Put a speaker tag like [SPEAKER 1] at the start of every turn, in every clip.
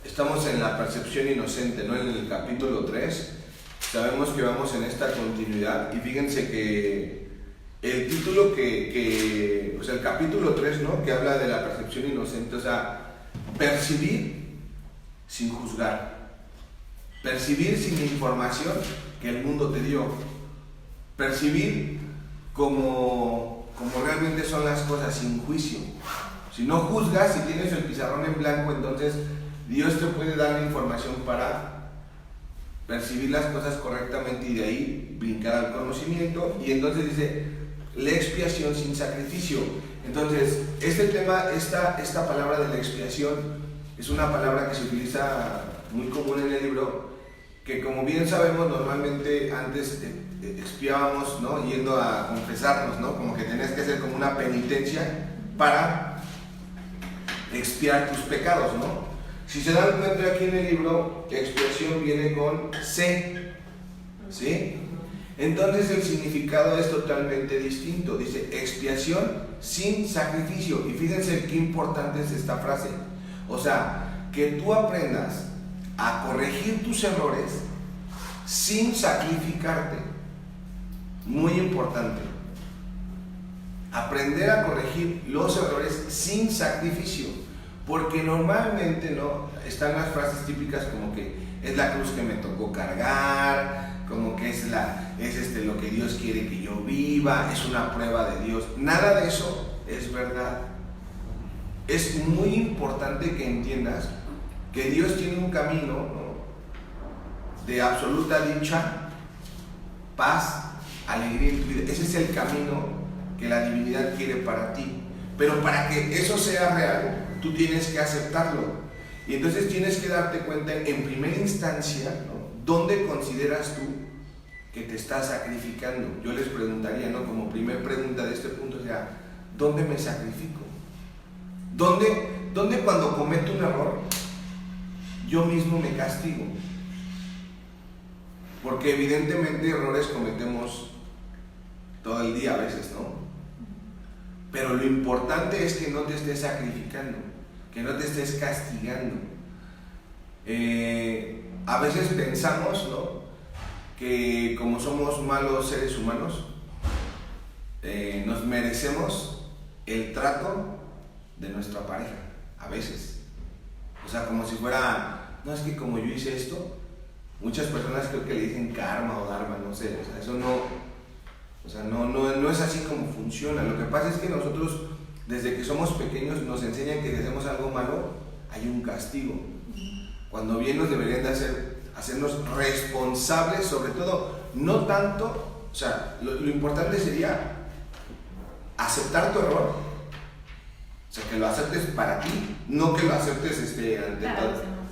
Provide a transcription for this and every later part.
[SPEAKER 1] Estamos en la percepción inocente, ¿no? En el capítulo 3. Sabemos que vamos en esta continuidad y fíjense que el título o sea, el capítulo 3, ¿no? Que habla de la percepción inocente, o sea, percibir sin juzgar, percibir sin la información que el mundo te dio, percibir como realmente son las cosas, sin juicio. Si no juzgas, si tienes el pizarrón en blanco, entonces Dios te puede dar la información para percibir las cosas correctamente y de ahí brincar al conocimiento. Y entonces dice, la expiación sin sacrificio. Entonces, este tema, esta palabra de la expiación es una palabra que se utiliza muy común en el libro, que como bien sabemos, normalmente antes expiábamos, ¿no? Yendo a confesarnos, ¿no? Como que tenías que hacer como una penitencia para expiar tus pecados, ¿no? Si se dan cuenta aquí en el libro, expiación viene con C, ¿sí? Entonces el significado es totalmente distinto. Dice expiación sin sacrificio. Y fíjense qué importante es esta frase. O sea, que tú aprendas a corregir tus errores sin sacrificarte. Muy importante. Aprender a corregir los errores sin sacrificio. Porque normalmente, ¿no? Están las frases típicas como que es la cruz que me tocó cargar, como que es lo que Dios quiere que yo viva, es una prueba de Dios. Nada de eso es verdad. Es muy importante que entiendas que Dios tiene un camino, ¿no? De absoluta dicha, paz, alegría en tu vida. Ese es el camino que la divinidad quiere para ti. Pero para que eso sea real, tú tienes que aceptarlo. Y entonces tienes que darte cuenta en primera instancia, ¿no? ¿Dónde consideras tú que te estás sacrificando? Yo les preguntaría, ¿no? Como primer pregunta de este punto, o sea, ¿dónde me sacrifico? ¿Dónde cuando cometo un error, yo mismo me castigo? Porque evidentemente errores cometemos todo el día a veces, ¿no? Pero lo importante es que no te estés sacrificando, que no te estés castigando. A veces pensamos, ¿no? Que como somos malos seres humanos, nos merecemos el trato de nuestra pareja, a veces. O sea, como si fuera, no, es que como yo hice esto, muchas personas creo que le dicen karma o dharma, no sé, o sea, eso no... O sea, no es así como funciona. Lo que pasa es que nosotros, desde que somos pequeños, nos enseñan que si hacemos algo malo, hay un castigo. Cuando bien nos deberían de hacernos responsables, sobre todo, no tanto, o sea, lo importante sería aceptar tu error, o sea, que lo aceptes para ti, no que lo aceptes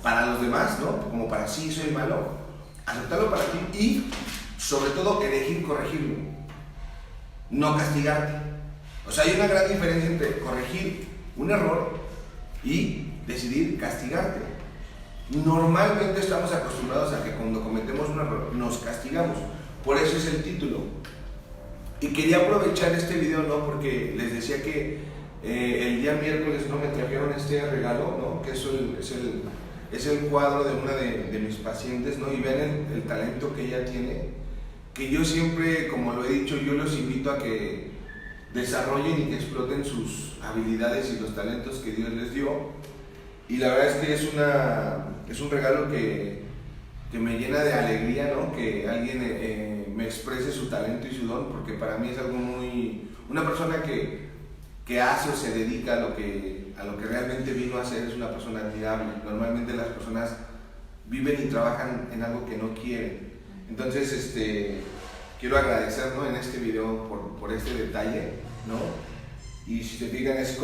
[SPEAKER 1] para los demás, ¿no? Como para sí, soy malo. Aceptarlo para ti y, sobre todo, elegir corregirlo. No castigarte. O sea, hay una gran diferencia entre corregir un error y decidir castigarte. Normalmente estamos acostumbrados a que cuando cometemos un error nos castigamos. Por eso es el título. Y quería aprovechar este video, ¿no? Porque les decía que el día miércoles, ¿no? Me trajeron este regalo, ¿no? Que es el cuadro de una de mis pacientes, ¿no? Y vean el talento que ella tiene. Que yo siempre, como lo he dicho, yo los invito a que desarrollen y que exploten sus habilidades y los talentos que Dios les dio. Y la verdad es que es un regalo que me llena de alegría, ¿no? Que alguien me exprese su talento y su don, porque para mí es algo muy... Una persona que hace o se dedica a lo que realmente vino a hacer es una persona admirable. Normalmente las personas viven y trabajan en algo que no quieren. Entonces, quiero agradecer, ¿no? En este video por este detalle, ¿no? Y si se fijan, es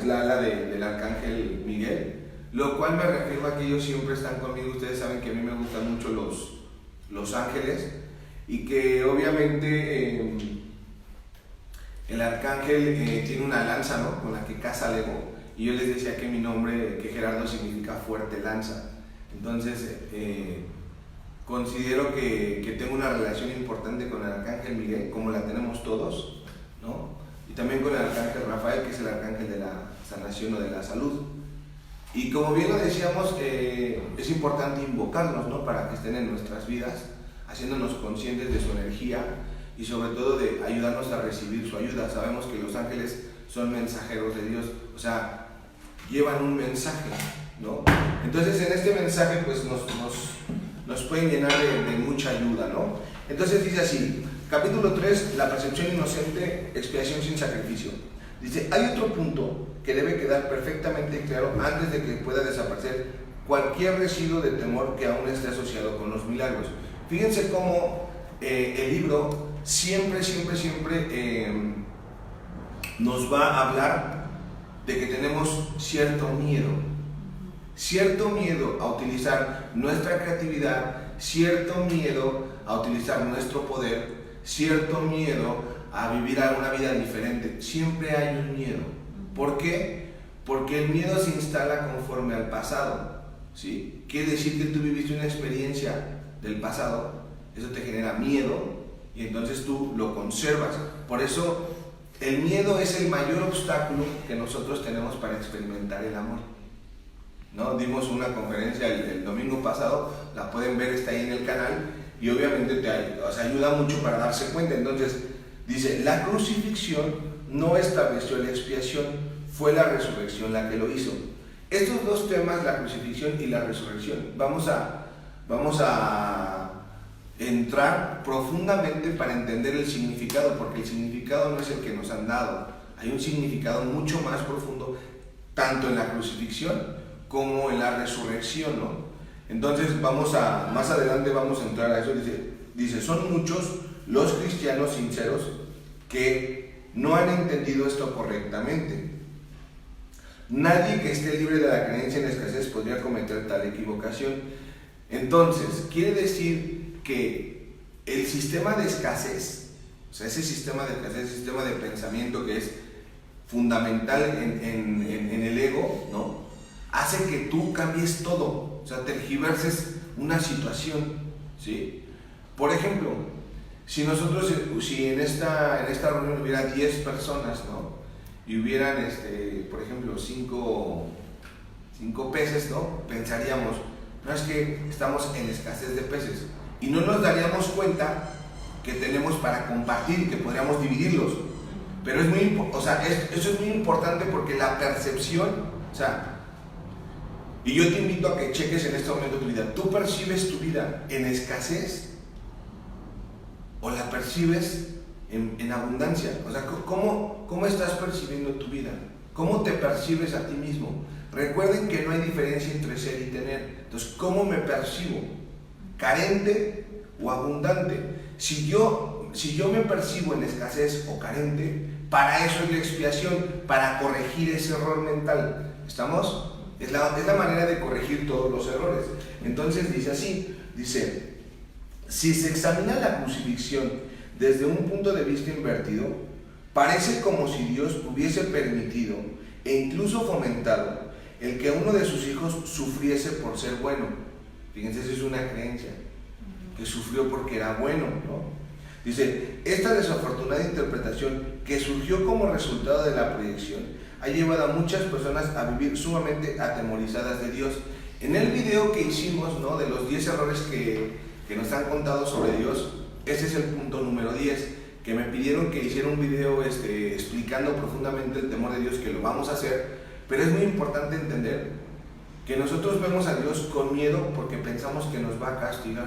[SPEAKER 1] la ala del Arcángel Miguel, lo cual me refiero a que ellos siempre están conmigo. Ustedes saben que a mí me gustan mucho los ángeles y que obviamente el Arcángel tiene una lanza, ¿no? Con la que caza al ego. Y yo les decía que mi nombre, que Gerardo, significa fuerte lanza. Entonces, considero que tengo una relación importante con el Arcángel Miguel, como la tenemos todos, ¿no? Y también con el Arcángel Rafael, que es el Arcángel de la sanación o de la salud. Y como bien lo decíamos, es importante invocarlos, ¿no? Para que estén en nuestras vidas, haciéndonos conscientes de su energía y sobre todo de ayudarnos a recibir su ayuda. Sabemos que los ángeles son mensajeros de Dios, o sea, llevan un mensaje, ¿no? Entonces en este mensaje pues nos pueden llenar de mucha ayuda, ¿no? Entonces dice así, capítulo 3, la percepción inocente, expiación sin sacrificio. Dice, hay otro punto que debe quedar perfectamente claro antes de que pueda desaparecer cualquier residuo de temor que aún esté asociado con los milagros. Fíjense cómo el libro siempre nos va a hablar de que tenemos cierto miedo a utilizar nuestra creatividad, cierto miedo a utilizar nuestro poder, cierto miedo a vivir una vida diferente. Siempre hay un miedo. ¿Por qué? Porque el miedo se instala conforme al pasado, ¿sí? Quiere decir que tú viviste una experiencia del pasado, eso te genera miedo y entonces tú lo conservas. Por eso el miedo es el mayor obstáculo que nosotros tenemos para experimentar el amor, ¿no? Dimos una conferencia el domingo pasado, la pueden ver, está ahí en el canal, y obviamente te ayuda mucho para darse cuenta. Entonces dice, la crucifixión no estableció la expiación, fue la resurrección la que lo hizo. Estos dos temas, la crucifixión y la resurrección, vamos a entrar profundamente para entender el significado, porque el significado no es el que nos han dado. Hay un significado mucho más profundo, tanto en la crucifixión como en la resurrección, ¿no? Entonces más adelante vamos a entrar a eso. Dice, son muchos los cristianos sinceros que no han entendido esto correctamente. Nadie que esté libre de la creencia en escasez podría cometer tal equivocación. Entonces, quiere decir que el sistema de escasez, o sea, ese sistema de escasez, ese sistema de pensamiento que es fundamental en el ego, ¿no? Hace que tú cambies todo, o sea, tergiverses una situación, ¿sí? Por ejemplo, si en esta reunión hubiera 10 personas, ¿no? Y hubieran, por ejemplo, 5 peces, ¿no? Pensaríamos, no, es que estamos en escasez de peces, y no nos daríamos cuenta que tenemos para compartir y que podríamos dividirlos. Pero eso es muy importante porque la percepción, o sea, y yo te invito a que cheques en este momento tu vida. ¿Tú percibes tu vida en escasez o la percibes en abundancia? O sea, ¿cómo estás percibiendo tu vida? ¿Cómo te percibes a ti mismo? Recuerden que no hay diferencia entre ser y tener. Entonces, ¿cómo me percibo? ¿Carente o abundante? Si yo me percibo en escasez o carente, para eso es la expiación, para corregir ese error mental. ¿Estamos? Es la manera de corregir todos los errores. Entonces dice así, si se examina la crucifixión desde un punto de vista invertido, parece como si Dios hubiese permitido e incluso fomentado el que uno de sus hijos sufriese por ser bueno. Fíjense, esa es una creencia, que sufrió porque era bueno, ¿no? Dice, esta desafortunada interpretación que surgió como resultado de la proyección ha llevado a muchas personas a vivir sumamente atemorizadas de Dios. En el video que hicimos, ¿no? De los 10 errores que nos han contado sobre Dios, ese es el punto número 10, que me pidieron que hiciera un video explicando profundamente el temor de Dios, que lo vamos a hacer, pero es muy importante entender que nosotros vemos a Dios con miedo porque pensamos que nos va a castigar.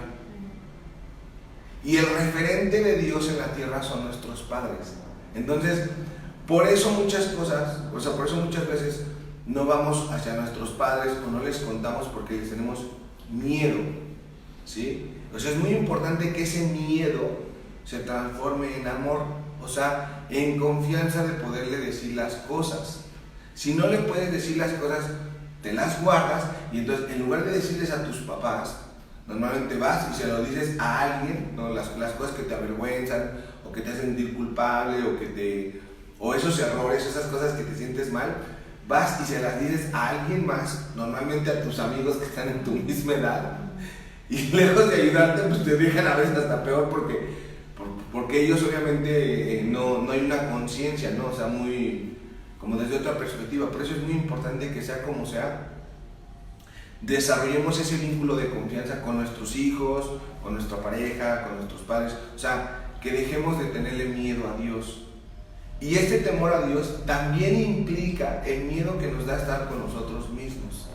[SPEAKER 1] Y el referente de Dios en la tierra son nuestros padres. Entonces, por eso muchas veces no vamos hacia nuestros padres o no les contamos porque les tenemos miedo, ¿sí? O sea, es muy importante que ese miedo se transforme en amor, o sea, en confianza de poderle decir las cosas. Si no le puedes decir las cosas, te las guardas, y entonces en lugar de decirles a tus papás, normalmente vas y se lo dices a alguien, ¿no? Las cosas que te avergüenzan o que te hacen sentir culpable o esos errores, esas cosas que te sientes mal, vas y se las dices a alguien más, normalmente a tus amigos que están en tu misma edad, y lejos de ayudarte, pues te dejan a veces hasta peor porque ellos obviamente no hay una conciencia, ¿no? O sea, muy como desde otra perspectiva. Por eso es muy importante que sea como sea, desarrollemos ese vínculo de confianza con nuestros hijos, con nuestra pareja, con nuestros padres. O sea, que dejemos de tenerle miedo a Dios. Y este temor a Dios también implica el miedo que nos da estar con nosotros mismos.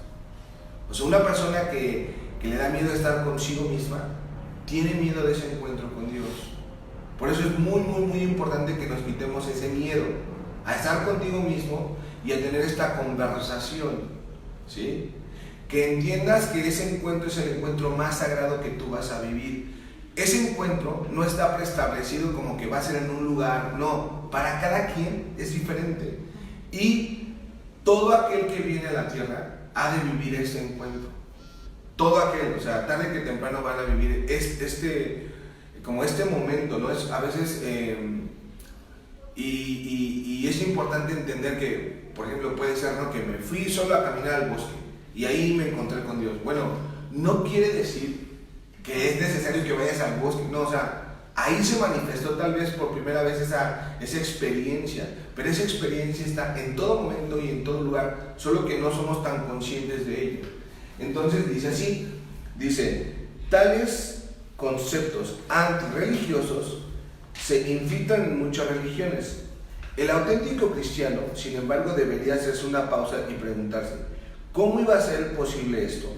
[SPEAKER 1] O sea, una persona que le da miedo a estar consigo misma, tiene miedo de ese encuentro con Dios. Por eso es muy, muy, muy importante que nos quitemos ese miedo a estar contigo mismo y a tener esta conversación, ¿sí? Que entiendas que ese encuentro es el encuentro más sagrado que tú vas a vivir. Ese encuentro no está preestablecido como que va a ser en un lugar, no, para cada quien es diferente. Y todo aquel que viene a la tierra ha de vivir ese encuentro. Todo aquel, o sea, tarde que temprano van a vivir como este momento, ¿no? Es a veces, y es importante entender que, por ejemplo, puede ser, ¿no?, que me fui solo a caminar al bosque y ahí me encontré con Dios. Bueno, no quiere decir que es necesario que vayas al bosque, no, o sea, ahí se manifestó tal vez por primera vez esa experiencia, pero esa experiencia está en todo momento y en todo lugar, solo que no somos tan conscientes de ello. Entonces dice así, dice, tales conceptos antirreligiosos se infiltran en muchas religiones. El auténtico cristiano, sin embargo, debería hacerse una pausa y preguntarse, ¿cómo iba a ser posible esto?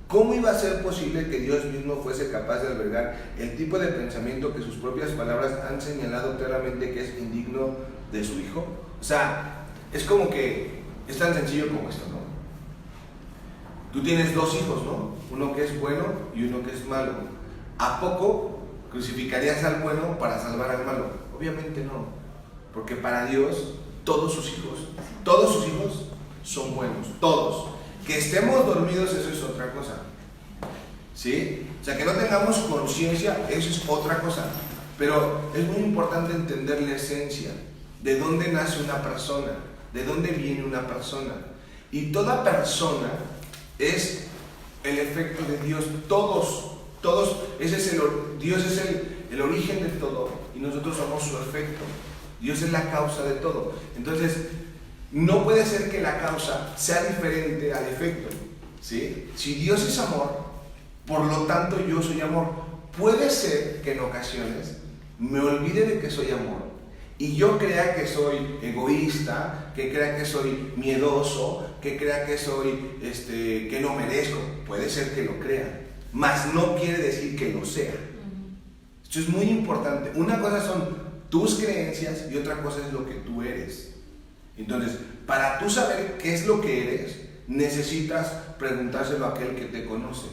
[SPEAKER 1] ¿Cómo iba a ser posible que Dios mismo fuese capaz de albergar el tipo de pensamiento que sus propias palabras han señalado claramente que es indigno de su Hijo? O sea, es como que es tan sencillo como esto, ¿no? Tú tienes dos hijos, ¿no? Uno que es bueno y uno que es malo. ¿A poco crucificarías al bueno para salvar al malo? Obviamente no, porque para Dios todos sus hijos son buenos, todos. Que estemos dormidos, eso es otra cosa, ¿sí? O sea, que no tengamos conciencia, eso es otra cosa. Pero es muy importante entender la esencia, de dónde nace una persona, de dónde viene una persona. Y toda persona es el efecto de Dios, todos, Dios es el origen de todo y nosotros somos su efecto. Dios es la causa de todo. Entonces, no puede ser que la causa sea diferente al efecto, ¿sí? Si Dios es amor, por lo tanto yo soy amor. Puede ser que en ocasiones me olvide de que soy amor y yo crea que soy egoísta, que crea que soy miedoso, que crea que soy, que no merezco. Puede ser que lo crea, mas no quiere decir que lo sea. Esto es muy importante. Una cosa son tus creencias y otra cosa es lo que tú eres. Entonces, para tú saber qué es lo que eres, necesitas preguntárselo a aquel que te conoce.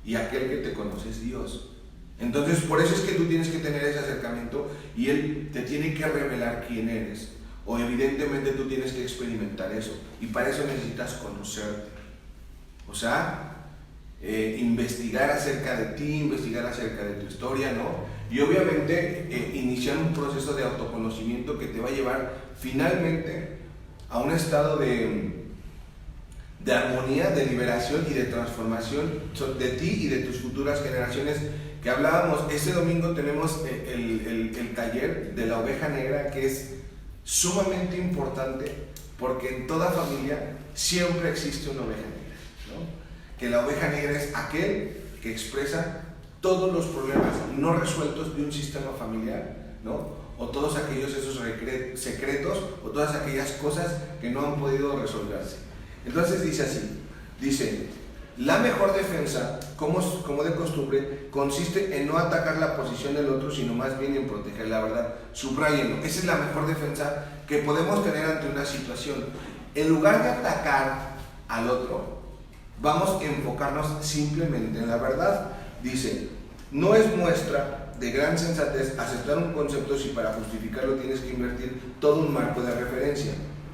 [SPEAKER 1] Y aquel que te conoce es Dios. Entonces, por eso es que tú tienes que tener ese acercamiento y Él te tiene que revelar quién eres. O evidentemente tú tienes que experimentar eso. Y para eso necesitas conocerte. O sea, investigar acerca de ti, investigar acerca de tu historia, ¿no? Y obviamente iniciar un proceso de autoconocimiento que te va a llevar finalmente a un estado de armonía, de liberación y de transformación de ti y de tus futuras generaciones. Que hablábamos, este domingo tenemos el taller de la oveja negra, que es sumamente importante porque en toda familia siempre existe una oveja negra, ¿no? Que la oveja negra es aquel que expresa todos los problemas no resueltos de un sistema familiar, ¿no? O todos aquellos esos secretos o todas aquellas cosas que no han podido resolverse. Entonces dice así, dice, la mejor defensa, como de costumbre, consiste en no atacar la posición del otro, sino más bien en proteger la verdad. Subrayenlo, esa es la mejor defensa que podemos tener ante una situación. En lugar de atacar al otro, vamos a enfocarnos simplemente en la verdad. Dice, no es muestra de gran sensatez aceptar un concepto si para justificarlo tienes que invertir todo un marco de referencia.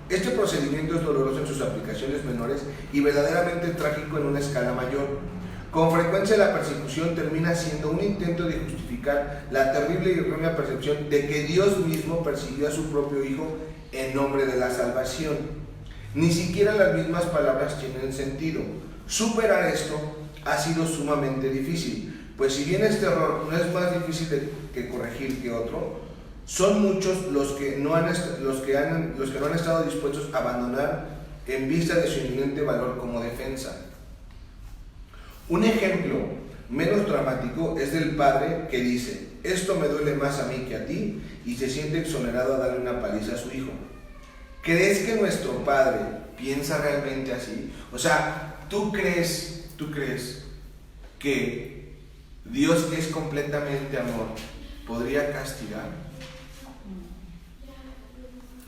[SPEAKER 1] Este procedimiento es doloroso en sus aplicaciones menores y verdaderamente trágico en una escala mayor. Con frecuencia la persecución termina siendo un intento de justificar la terrible y errónea percepción de que Dios mismo persiguió a su propio Hijo en nombre de la salvación. Ni siquiera las mismas palabras tienen sentido. Superar esto ha sido sumamente difícil, pues si bien este error no es más difícil que corregir que otro, son muchos los que no han estado dispuestos a abandonar en vista de su inminente valor como defensa. Un ejemplo menos dramático es del padre que dice: esto me duele más a mí que a ti, y se siente exonerado a darle una paliza a su hijo. ¿Crees que nuestro padre piensa realmente así? O sea, ¿tú crees que Dios, que es completamente amor, podría castigar?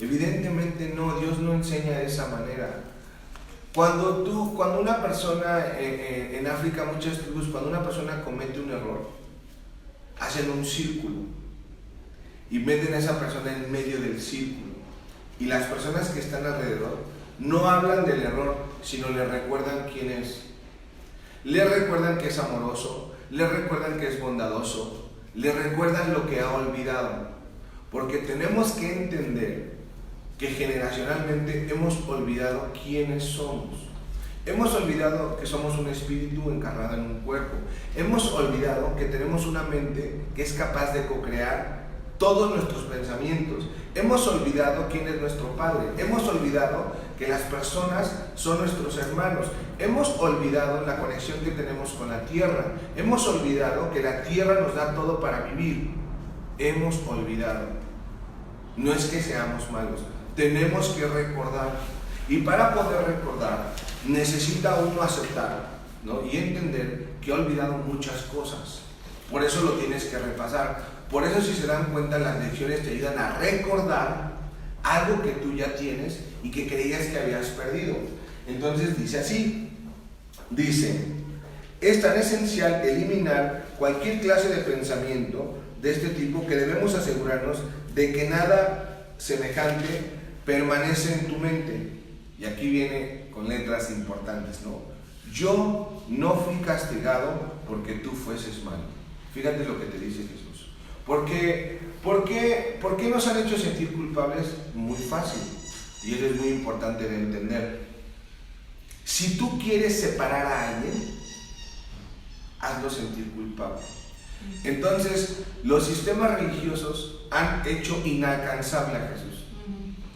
[SPEAKER 1] Evidentemente no, Dios no enseña de esa manera. Cuando una persona, en África, muchas tribus, cuando una persona comete un error, hacen un círculo y meten a esa persona en medio del círculo, y las personas que están alrededor no hablan del error, sino le recuerdan quién es. Le recuerdan que es amoroso, le recuerdan que es bondadoso, le recuerdan lo que ha olvidado, porque tenemos que entender que generacionalmente hemos olvidado quiénes somos. Hemos olvidado que somos un espíritu encarnado en un cuerpo. Hemos olvidado que tenemos una mente que es capaz de co-crear todos nuestros pensamientos. Hemos olvidado quién es nuestro Padre. Hemos olvidado que las personas son nuestros hermanos. Hemos olvidado la conexión que tenemos con la tierra. Hemos olvidado que la tierra nos da todo para vivir. Hemos olvidado. No es que seamos malos. Tenemos que recordar. Y para poder recordar, necesita uno aceptar, ¿no? Y entender que ha olvidado muchas cosas. Por eso lo tienes que repasar. Por eso, si se dan cuenta, las lecciones te ayudan a recordar algo que tú ya tienes y que creías que habías perdido. Entonces dice así, es tan esencial eliminar cualquier clase de pensamiento de este tipo que debemos asegurarnos de que nada semejante permanece en tu mente. Y aquí viene con letras importantes, ¿no? Yo no fui castigado porque tú fueses malo. Fíjate lo que te dice Jesús. ¿Por qué nos han hecho sentir culpables? Muy fácil. Y eso es muy importante de entender. Si tú quieres separar a alguien, hazlo sentir culpable. Entonces, los sistemas religiosos han hecho inalcanzable a Jesús.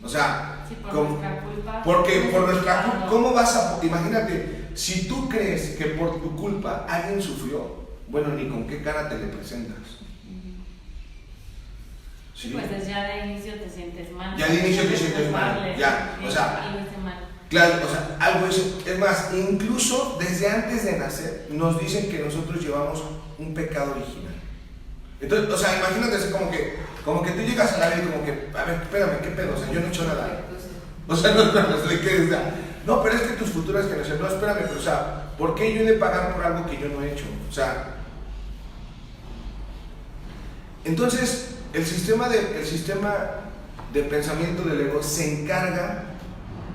[SPEAKER 1] O sea,
[SPEAKER 2] sí, por nuestra culpa.
[SPEAKER 1] Porque por nuestra culpa, ¿cómo vas a...? Imagínate, si tú crees que por tu culpa alguien sufrió, bueno, ni con qué cara te le presentas.
[SPEAKER 2] ¿Sí? Pues ya de inicio te sientes mal.
[SPEAKER 1] Ya de inicio te sientes mal, ya, o sea, claro, o sea, algo es más, incluso desde antes de nacer nos dicen que nosotros llevamos un pecado original. Entonces, o sea, imagínate así como que tú llegas a la vida y como que, a ver, espérame, ¿qué pedo? O sea, yo no he hecho nada. O sea, no, pero es que tus futuras generaciones, no, espérame, pero o sea, ¿por qué yo he de pagar por algo que yo no he hecho? O sea, entonces, el sistema de pensamiento del ego se encarga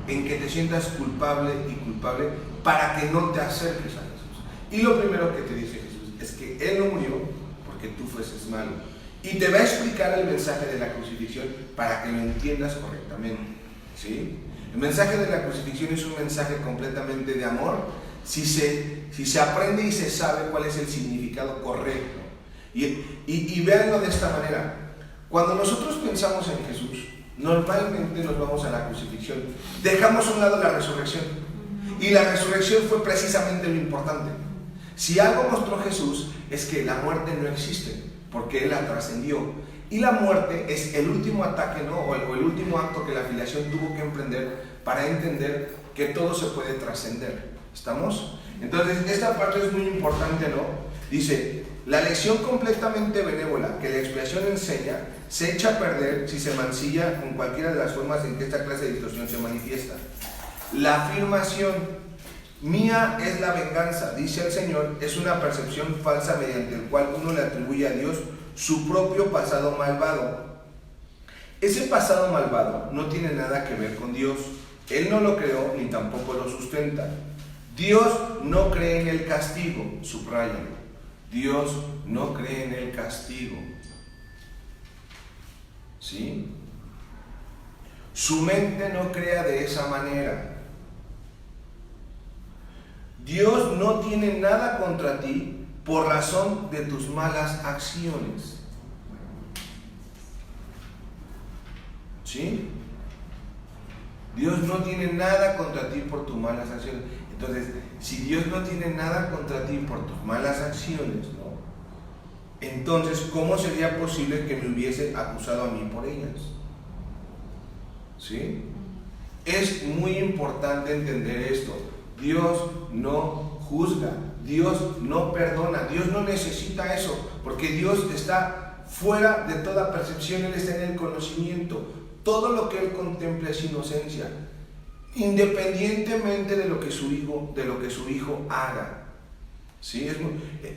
[SPEAKER 1] en que te sientas culpable y culpable para que no te acerques a Jesús. Y lo primero que te dice Jesús es que Él no murió porque tú fueses malo. Y te va a explicar el mensaje de la crucifixión para que lo entiendas correctamente, ¿sí? El mensaje de la crucifixión es un mensaje completamente de amor si se aprende y se sabe cuál es el significado correcto. Y véanlo de esta manera. Cuando nosotros pensamos en Jesús, normalmente nos vamos a la crucifixión. Dejamos a un lado la resurrección. Y la resurrección fue precisamente lo importante. Si algo mostró Jesús es que la muerte no existe, porque Él la trascendió. Y la muerte es el último ataque, ¿no? o el último acto que la filiación tuvo que emprender para entender que todo se puede trascender. ¿Estamos? Entonces, esta parte es muy importante, ¿no? Dice, la lección completamente benévola que la expiación enseña se echa a perder si se mancilla con cualquiera de las formas en que esta clase de distorsión se manifiesta. La afirmación, mía es la venganza, dice el Señor, es una percepción falsa mediante el cual uno le atribuye a Dios su propio pasado malvado. Ese pasado malvado no tiene nada que ver con Dios. Él no lo creó ni tampoco lo sustenta. Dios no cree en el castigo, subráyalo. Dios no cree en el castigo. ¿Sí? Su mente no crea de esa manera. Dios no tiene nada contra ti por razón de tus malas acciones. ¿Sí? Dios no tiene nada contra ti por tus malas acciones. Entonces, si Dios no tiene nada contra ti por tus malas acciones, ¿no? Entonces, ¿cómo sería posible que me hubiese acusado a mí por ellas? ¿Sí? Es muy importante entender esto. Dios no juzga, Dios no perdona, Dios no necesita eso, porque Dios está fuera de toda percepción, Él está en el conocimiento. Todo lo que Él contempla es inocencia, independientemente de lo que su hijo haga. ¿Sí?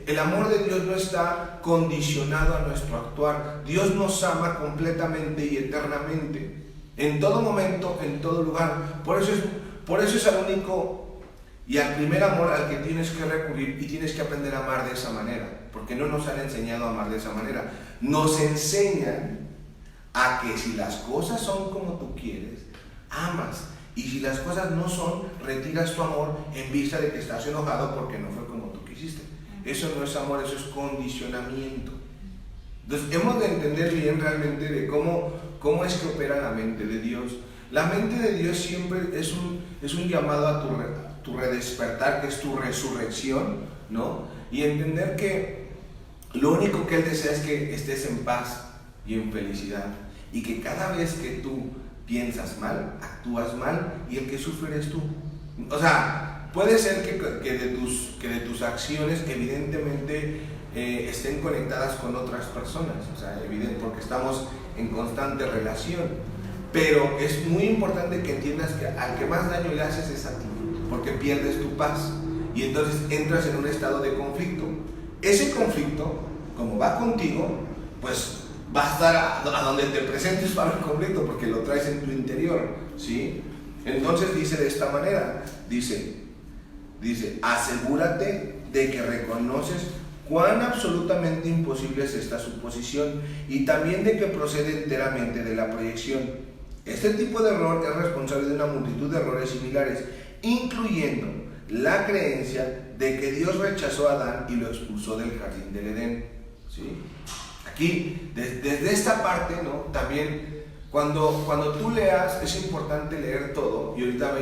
[SPEAKER 1] El amor de Dios no está condicionado a nuestro actuar. Dios nos ama completamente y eternamente, en todo momento, en todo lugar. Por eso es al único y al primer amor al que tienes que recurrir, y tienes que aprender a amar de esa manera, porque no nos han enseñado a amar de esa manera. Nos enseñan a que si las cosas son como tú quieres, amas, y si las cosas no son, retiras tu amor en vista de que estás enojado porque no fue como tú quisiste. Eso no es amor, eso es condicionamiento. Entonces hemos de entender bien realmente de cómo es que opera la mente de Dios. La mente de Dios siempre es un llamado a tu redespertar, que es tu resurrección, ¿no? Y entender que lo único que Él desea es que estés en paz y en felicidad, y que cada vez que tú piensas mal, actúas mal, y el que sufre eres tú. O sea, puede ser que de tus acciones evidentemente estén conectadas con otras personas, o sea, evidente, porque estamos en constante relación, pero es muy importante que entiendas que al que más daño le haces es a ti, porque pierdes tu paz, y entonces entras en un estado de conflicto. Ese conflicto, como va contigo, pues va a estar a donde te presentes para el conflicto, porque lo traes en tu interior, ¿sí? Entonces dice de esta manera, dice, asegúrate de que reconoces cuán absolutamente imposible es esta suposición, y también de que procede enteramente de la proyección. Este tipo de error es responsable de una multitud de errores similares, incluyendo la creencia de que Dios rechazó a Adán y lo expulsó del jardín del Edén, ¿sí? Aquí, desde esta parte, ¿no? También, cuando tú leas, es importante leer todo, y ahorita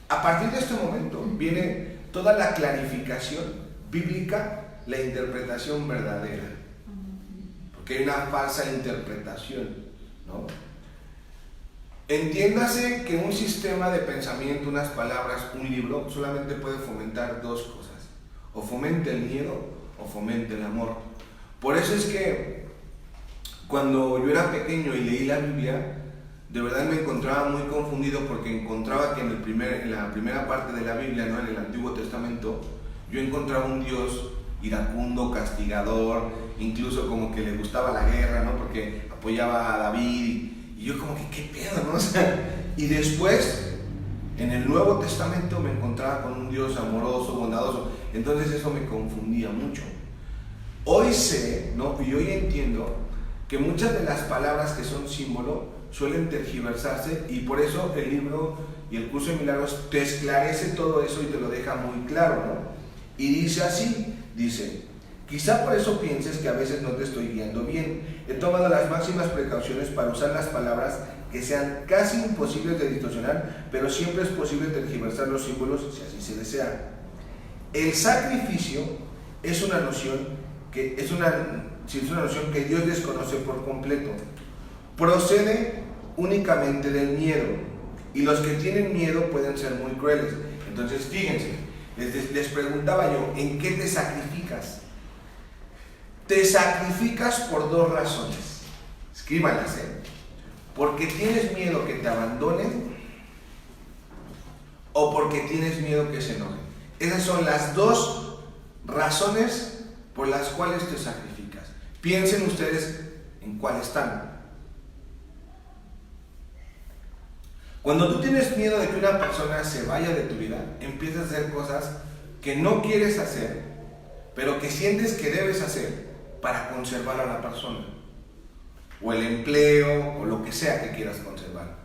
[SPEAKER 1] a partir de este momento viene toda la clarificación bíblica, la interpretación verdadera, porque hay una falsa interpretación, ¿no? Entiéndase que un sistema de pensamiento, unas palabras, un libro, solamente puede fomentar dos cosas: o fomenta el miedo o fomenta el amor. Por eso es que cuando yo era pequeño y leí la Biblia, de verdad me encontraba muy confundido, porque encontraba que en la primera parte de la Biblia, ¿no? En el Antiguo Testamento, yo encontraba un Dios iracundo, castigador, incluso como que le gustaba la guerra, ¿no? Porque apoyaba a David, y yo como que, ¿qué pedo, no? O sea, y después, en el Nuevo Testamento, me encontraba con un Dios amoroso, bondadoso. Entonces eso me confundía mucho. Hoy sé, ¿no? Y hoy entiendo que muchas de las palabras que son símbolo suelen tergiversarse, y por eso el libro y el curso de milagros te esclarece todo eso y te lo deja muy claro, ¿no? Y dice así, quizá por eso pienses que a veces no te estoy guiando bien. He tomado las máximas precauciones para usar las palabras que sean casi imposibles de distorsionar, pero siempre es posible tergiversar los símbolos si así se desea. El sacrificio es una noción que Dios desconoce por completo. Procede únicamente del miedo, y los que tienen miedo pueden ser muy crueles. Entonces, fíjense, les preguntaba yo, ¿en qué te sacrificas? Te sacrificas por dos razones. Escríbanlas, porque tienes miedo que te abandonen, o porque tienes miedo que se enojen. Esas son las dos razones por las cuales te sacrificas. Piensen ustedes en cuál están. Cuando tú tienes miedo de que una persona se vaya de tu vida, empiezas a hacer cosas que no quieres hacer, pero que sientes que debes hacer para conservar a la persona, o el empleo, o lo que sea que quieras conservar.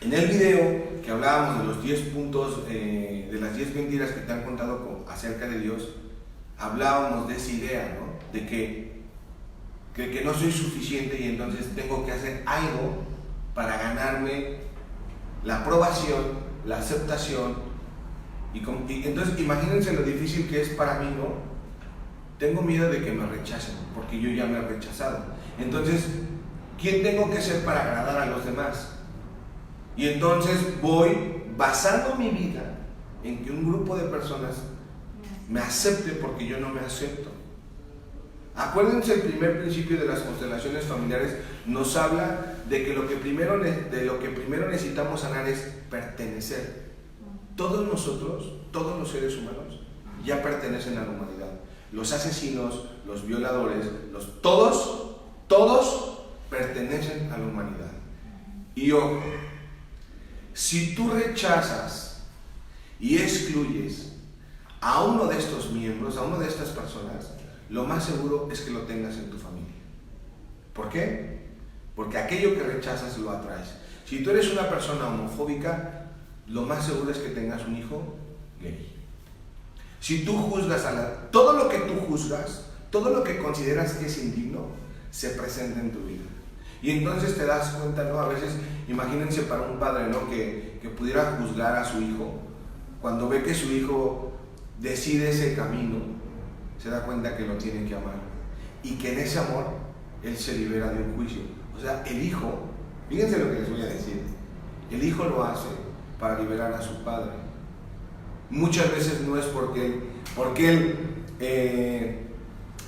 [SPEAKER 1] En el video que hablábamos de los 10 puntos, de las 10 mentiras que te han contado acerca de Dios, hablábamos de esa idea, ¿no? De que no soy suficiente, y entonces tengo que hacer algo para ganarme la aprobación, la aceptación. Y entonces imagínense lo difícil que es para mí, ¿no? Tengo miedo de que me rechacen, porque yo ya me he rechazado. Entonces, ¿quién tengo que ser para agradar a los demás? Y entonces voy basando mi vida en que un grupo de personas me acepte porque yo no me acepto. Acuérdense, el primer principio de las constelaciones familiares nos habla de que lo que primero necesitamos sanar es pertenecer. Todos nosotros, todos los seres humanos, ya pertenecen a la humanidad. Los asesinos, los violadores, todos pertenecen a la humanidad. Y ojo, si tú rechazas y excluyes a uno de estos miembros, a una de estas personas, lo más seguro es que lo tengas en tu familia. ¿Por qué? Porque aquello que rechazas lo atraes. Si tú eres una persona homofóbica, lo más seguro es que tengas un hijo gay. Si tú juzgas todo lo que tú juzgas, todo lo que consideras que es indigno, se presenta en tu vida. Y entonces te das cuenta, ¿no? A veces, imagínense para un padre, ¿no? Que pudiera juzgar a su hijo, cuando ve que su hijo decide ese camino, se da cuenta que lo tiene que amar. Y que en ese amor, él se libera de un juicio. O sea, el hijo, fíjense lo que les voy a decir, el hijo lo hace para liberar a su padre. Muchas veces no es porque él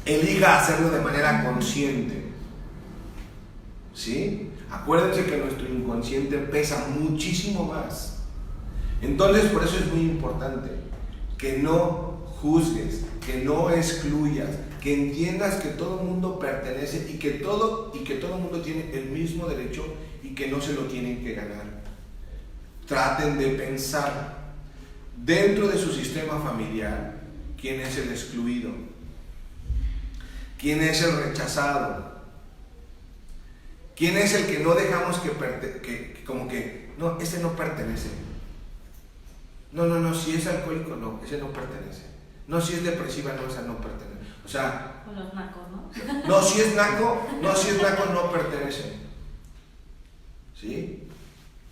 [SPEAKER 1] elija hacerlo de manera consciente. ¿Sí? Acuérdense que nuestro inconsciente pesa muchísimo más. Entonces, por eso es muy importante que no juzgues, que no excluyas, que entiendas que todo el mundo pertenece y que todo el mundo tiene el mismo derecho y que no se lo tienen que ganar. Traten de pensar dentro de su sistema familiar quién es el excluido, quién es el rechazado, quién es el que no dejamos no, ese no pertenece. No, si es alcohólico, no, ese no pertenece. No, si es depresiva, no, esa no pertenece. O sea,
[SPEAKER 2] con los nacos, ¿no?
[SPEAKER 1] No, si es naco, no pertenece. ¿Sí?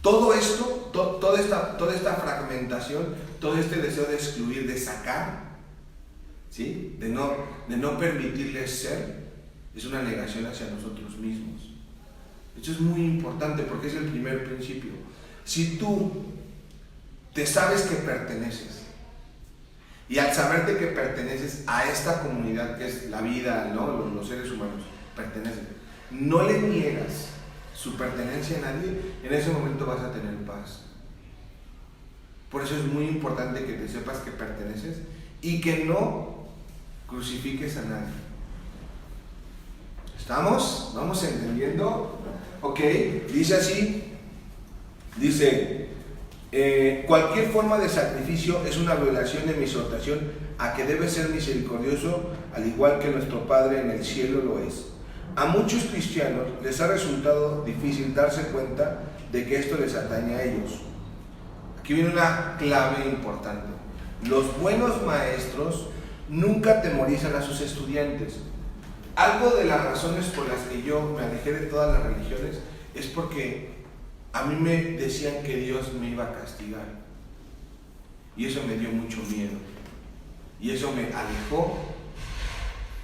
[SPEAKER 1] Todo esto, toda esta fragmentación, todo este deseo de excluir, de sacar, ¿sí? de no permitirles ser, es una negación hacia nosotros mismos. Esto es muy importante porque es el primer principio. Si tú te sabes que perteneces, y al saberte que perteneces a esta comunidad que es la vida, ¿no? Los seres humanos pertenecen, no le niegas su pertenencia a nadie, en ese momento vas a tener paz. Por eso es muy importante que te sepas que perteneces y que no crucifiques a nadie. ¿Estamos? ¿Vamos entendiendo? Ok, dice así, cualquier forma de sacrificio es una violación de mi exhortación a que debe ser misericordioso, al igual que nuestro Padre en el cielo lo es. A muchos cristianos les ha resultado difícil darse cuenta de que esto les atañe a ellos. Aquí viene una clave importante. Los buenos maestros nunca atemorizan a sus estudiantes. Algo de las razones por las que yo me alejé de todas las religiones es porque a mí me decían que Dios me iba a castigar. Y eso me dio mucho miedo. Y eso me alejó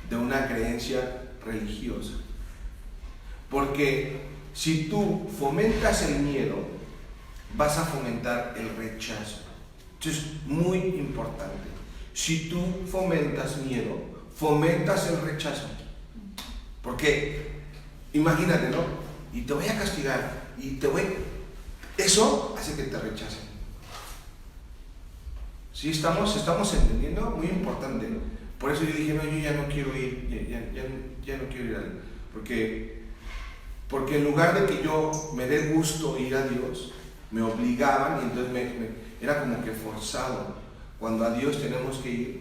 [SPEAKER 1] de una creencia religiosa. Porque si tú fomentas el miedo, vas a fomentar el rechazo. Esto es muy importante. Si tú fomentas miedo, fomentas el rechazo. Porque, imagínate, ¿no? Y te voy a castigar, eso hace que te rechacen. ¿Sí estamos entendiendo? Muy importante. Por eso yo dije, no, yo ya no quiero ir, ya no quiero ir a él. Porque en lugar de que yo me dé gusto ir a Dios, me obligaban y entonces era como que forzado. Cuando a Dios tenemos que ir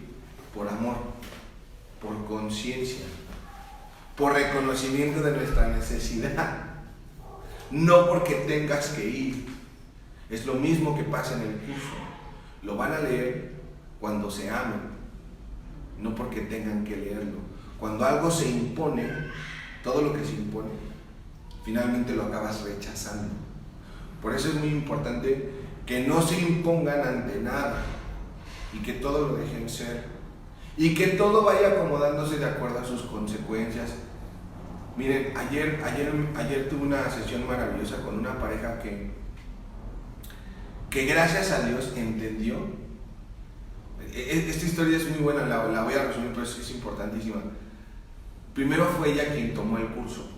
[SPEAKER 1] por amor, por conciencia, por reconocimiento de nuestra necesidad, no porque tengas que ir. Es lo mismo que pasa en el curso. Lo van a leer cuando se amen, no porque tengan que leerlo. Cuando algo se impone, todo lo que se impone, finalmente lo acabas rechazando. Por eso es muy importante que no se impongan ante nada y que todo lo dejen ser y que todo vaya acomodándose de acuerdo a sus consecuencias. Miren, ayer tuve una sesión maravillosa con una pareja que gracias a Dios entendió. Esta historia es muy buena, la voy a resumir, pero es importantísima. Primero fue ella quien tomó el curso,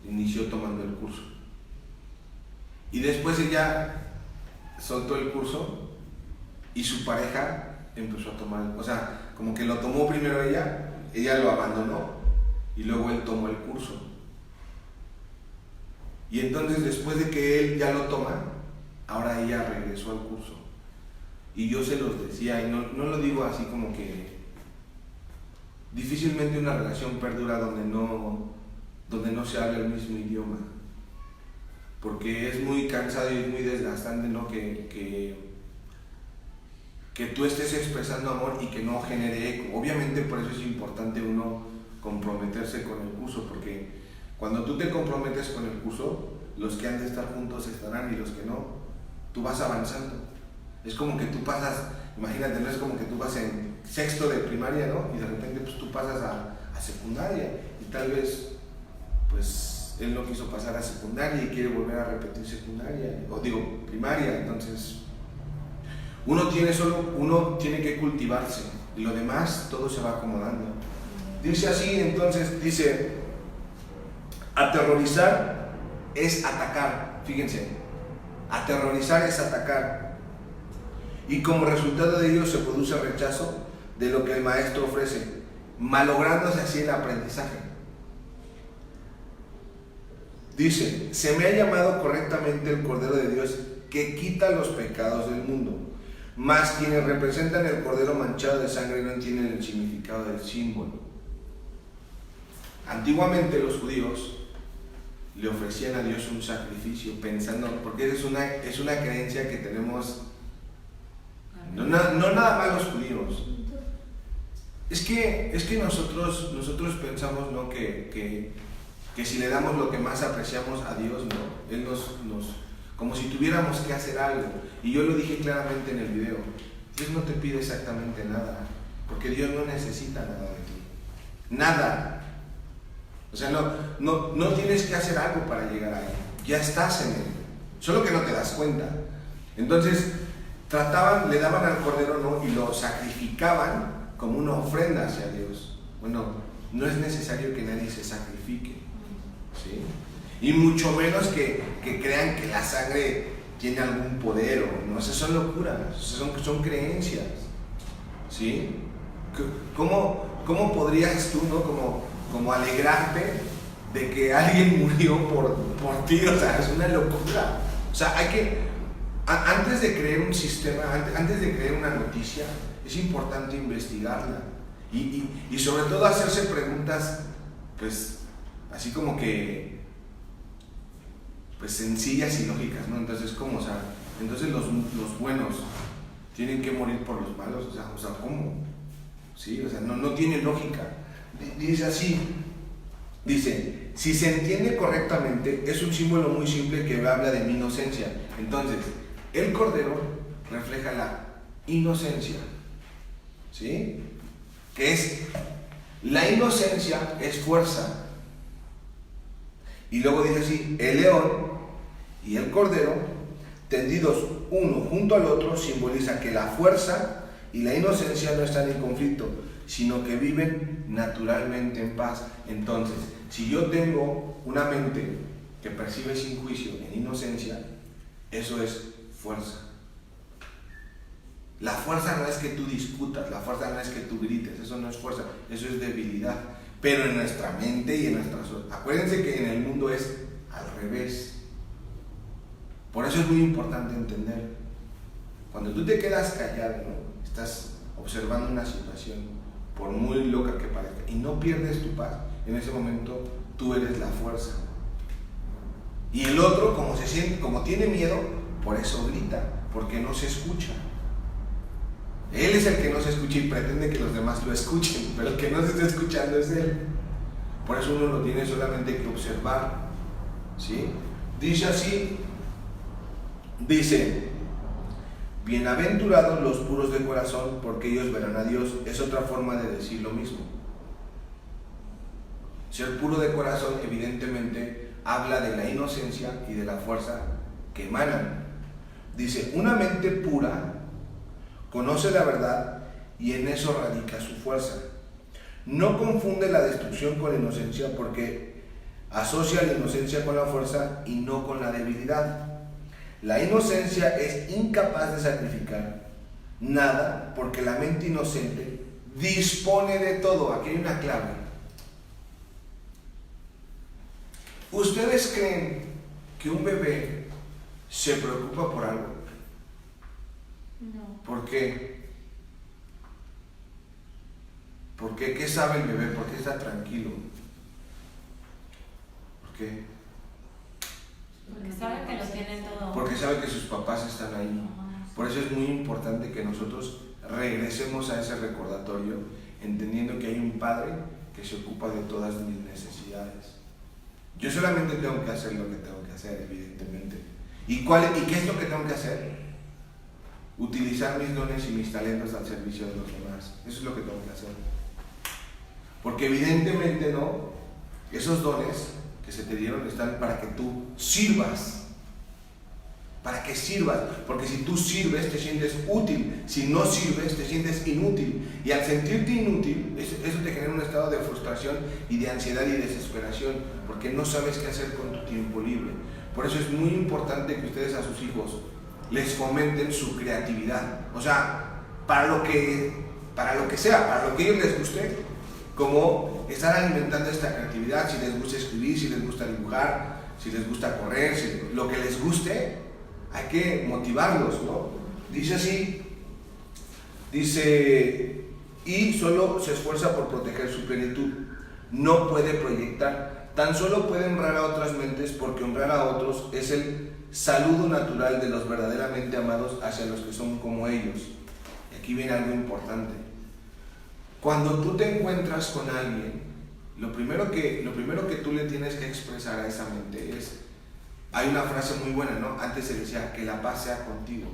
[SPEAKER 1] inició tomando el curso. Y después ella soltó el curso y su pareja empezó a tomar, o sea, como que lo tomó primero ella lo abandonó y luego él tomó el curso. Y entonces después de que él ya lo toma, ahora ella regresó al curso. Y yo se los decía, y no lo digo así como que difícilmente una relación perdura donde no se habla el mismo idioma, porque es muy cansado y es muy desgastante, ¿no? que tú estés expresando amor y que no genere eco. Obviamente por eso es importante uno comprometerse con el curso, porque cuando tú te comprometes con el curso, los que han de estar juntos estarán y los que no, tú vas avanzando. Es como que tú pasas, imagínate, no es como que tú vas en sexto de primaria, ¿no? Y de repente pues tú pasas a secundaria y tal vez pues él no quiso pasar a secundaria y quiere volver a repetir secundaria, o digo primaria. Entonces uno tiene que cultivarse y lo demás todo se va acomodando. Dice así, entonces dice, aterrorizar es atacar. Fíjense, aterrorizar es atacar. Y como resultado de ello se produce rechazo de lo que el maestro ofrece, malográndose así el aprendizaje. Dice, se me ha llamado correctamente el Cordero de Dios que quita los pecados del mundo, mas quienes representan el Cordero manchado de sangre no entienden el significado del símbolo. Antiguamente los judíos le ofrecían a Dios un sacrificio pensando, porque es una creencia que tenemos. No nada más los judíos. Es que nosotros pensamos, ¿no? que si le damos lo que más apreciamos a Dios, ¿no? Él nos como si tuviéramos que hacer algo. Y yo lo dije claramente en el video. Dios no te pide exactamente nada, porque Dios no necesita nada de ti. Nada. O sea, no tienes que hacer algo para llegar ahí. Ya estás en él. Solo que no te das cuenta. Entonces le daban al cordero, ¿no? Y lo sacrificaban como una ofrenda hacia Dios. Bueno, no es necesario que nadie se sacrifique, ¿sí? Y mucho menos que crean que la sangre tiene algún poder, ¿no? Esas son locuras, son creencias, ¿sí? ¿Cómo podrías tú, ¿no? Como alegrarte de que alguien murió por ti? O sea, es una locura. O sea, antes de creer un sistema, antes de creer una noticia, es importante investigarla y sobre todo hacerse preguntas, pues, así como que, pues, sencillas y lógicas, ¿no? Entonces, ¿cómo? O sea, entonces los buenos tienen que morir por los malos, o sea, ¿cómo? ¿Sí? O sea, no tiene lógica. Dice así, si se entiende correctamente, es un símbolo muy simple que habla de mi inocencia. Entonces, el cordero refleja la inocencia, ¿sí? Que es, la inocencia es fuerza. Y luego dice así, el león y el cordero, tendidos uno junto al otro, simboliza que la fuerza y la inocencia no están en conflicto, sino que viven naturalmente en paz. Entonces, si yo tengo una mente que percibe sin juicio, en inocencia, eso es fuerza. La fuerza no es que tú discutas, la fuerza no es que tú grites, eso no es fuerza, eso es debilidad. Pero en nuestra mente y en nuestras... Acuérdense que en el mundo es al revés. Por eso es muy importante entender. Cuando tú te quedas callado, ¿no? Estás observando una situación, por muy loca que parezca, y no pierdes tu paz, en ese momento tú eres la fuerza. Y el otro, como tiene miedo, por eso grita, porque no se escucha. Él es el que no se escucha y pretende que los demás lo escuchen, pero el que no se está escuchando es él. Por eso uno lo tiene solamente que observar, ¿sí? Dice así, Dice, bienaventurados los puros de corazón, porque ellos verán a Dios. Es otra forma de decir lo mismo. Ser puro de corazón evidentemente habla de la inocencia y de la fuerza que emanan. Dice, una mente pura conoce la verdad y en eso radica su fuerza. No confunde la destrucción con la inocencia, porque asocia la inocencia con la fuerza y no con la debilidad. La inocencia es incapaz de sacrificar nada, porque la mente inocente dispone de todo. Aquí hay una clave. ¿Ustedes creen que un bebé se preocupa por algo?
[SPEAKER 2] No.
[SPEAKER 1] ¿Por qué? ¿Por qué? ¿Qué sabe el bebé? ¿Por qué está tranquilo? ¿Por qué?
[SPEAKER 2] Porque sabe que lo tiene todo.
[SPEAKER 1] Porque sabe que sus papás están ahí. Por eso es muy importante que nosotros regresemos a ese recordatorio, entendiendo que hay un Padre que se ocupa de todas mis necesidades. Yo solamente tengo que hacer lo que tengo que hacer, evidentemente. ¿Y qué es lo que tengo que hacer? Utilizar mis dones y mis talentos al servicio de los demás. Eso es lo que tengo que hacer. Porque evidentemente no, esos dones que se te dieron están para que tú sirvas. Para que sirvas. Porque si tú sirves te sientes útil. Si no sirves te sientes inútil. Y al sentirte inútil, eso te genera un estado de frustración y de ansiedad y desesperación. Porque no sabes qué hacer con tu tiempo libre. Por eso es muy importante que ustedes a sus hijos les fomenten su creatividad. O sea, para lo que sea, para lo que a ellos les guste, como estar alimentando esta creatividad. Si les gusta escribir, si les gusta dibujar, si les gusta correr, lo que les guste, hay que motivarlos, ¿no? Dice así, dice, y solo se esfuerza por proteger su plenitud. No puede proyectar, tan solo puede honrar a otras mentes, porque honrar a otros es el saludo natural de los verdaderamente amados hacia los que son como ellos. Y aquí viene algo importante. Cuando tú te encuentras con alguien, lo primero que tú le tienes que expresar a esa mente es, hay una frase muy buena, ¿no? Antes se decía, que la paz sea contigo.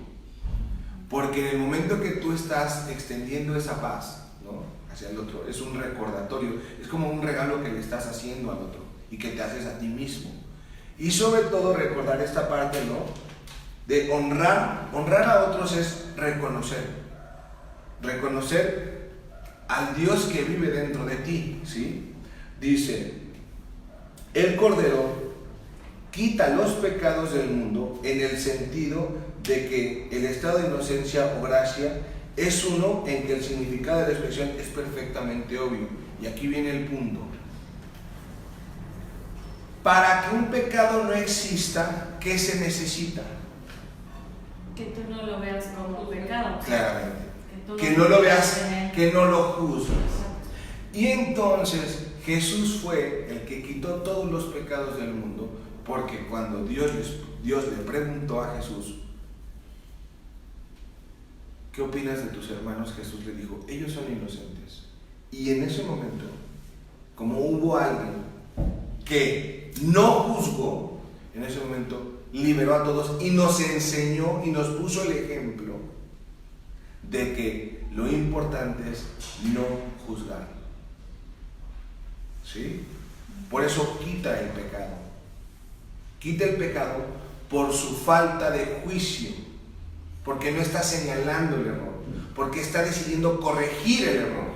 [SPEAKER 1] Porque en el momento que tú estás extendiendo esa paz, ¿no?, hacia el otro, es un recordatorio, es como un regalo que le estás haciendo al otro y que te haces a ti mismo. Y sobre todo recordar esta parte, ¿no?, de honrar a otros es reconocer al Dios que vive dentro de ti, ¿sí? Dice, el Cordero quita los pecados del mundo, en el sentido de que el estado de inocencia o gracia es uno en que el significado de la expresión es perfectamente obvio. Y aquí viene el punto. Para que un pecado no exista, ¿qué se necesita?
[SPEAKER 2] Que tú no lo veas como pecado.
[SPEAKER 1] Claramente. Que no lo veas, que no lo juzgues. Y entonces Jesús fue el que quitó todos los pecados del mundo, porque cuando Dios le preguntó a Jesús, ¿qué opinas de tus hermanos? Jesús le dijo, ellos son inocentes. Y en ese momento, como hubo alguien que no juzgó, en ese momento liberó a todos y nos enseñó y nos puso el ejemplo de que lo importante es no juzgar. ¿Sí? Por eso quita el pecado. Quita el pecado por su falta de juicio, porque no está señalando el error, porque está decidiendo corregir el error.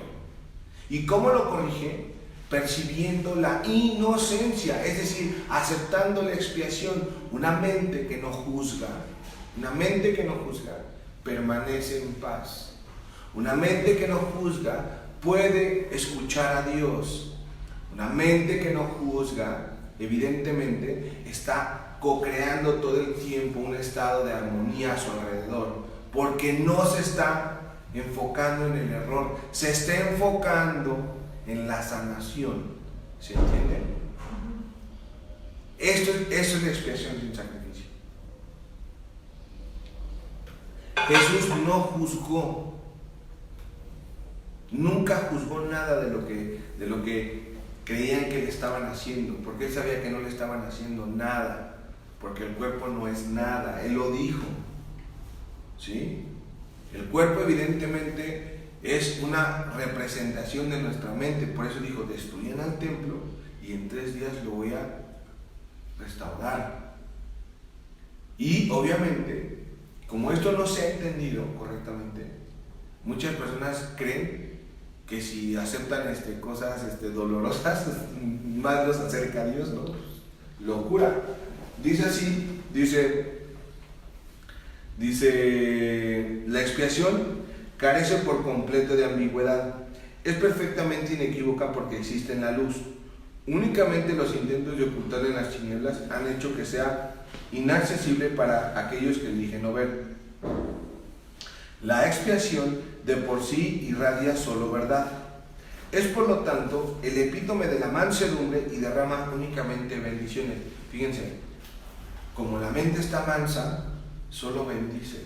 [SPEAKER 1] ¿Y cómo lo corrige? Percibiendo la inocencia, es decir, aceptando la expiación. Una mente que no juzga, permanece en paz. Una mente que no juzga puede escuchar a Dios. Una mente que no juzga, evidentemente, está co-creando todo el tiempo un estado de armonía a su alrededor, porque no se está enfocando en el error, se está enfocando en la sanación. ¿Se entiende? Eso es la expiación sin sacrificio. Jesús no juzgó, nunca juzgó nada de lo que creían que le estaban haciendo, porque él sabía que no le estaban haciendo nada. porque el cuerpo no es nada, Él lo dijo, ¿sí? El cuerpo evidentemente es una representación de nuestra mente, por eso dijo, destruyan al templo y en 3 días lo voy a restaurar. Y obviamente, como esto no se ha entendido correctamente, muchas personas creen que si aceptan cosas dolorosas, más los acerca a Dios, ¿no? Locura. Dice así, dice, la expiación carece por completo de ambigüedad. Es perfectamente inequívoca porque existe en la luz. Únicamente los intentos de ocultarla en las tinieblas han hecho que sea inaccesible para aquellos que eligen no ver. La expiación de por sí irradia solo verdad. Es por lo tanto el epítome de la mansedumbre y derrama únicamente bendiciones. Fíjense, como la mente está mansa, solo bendice.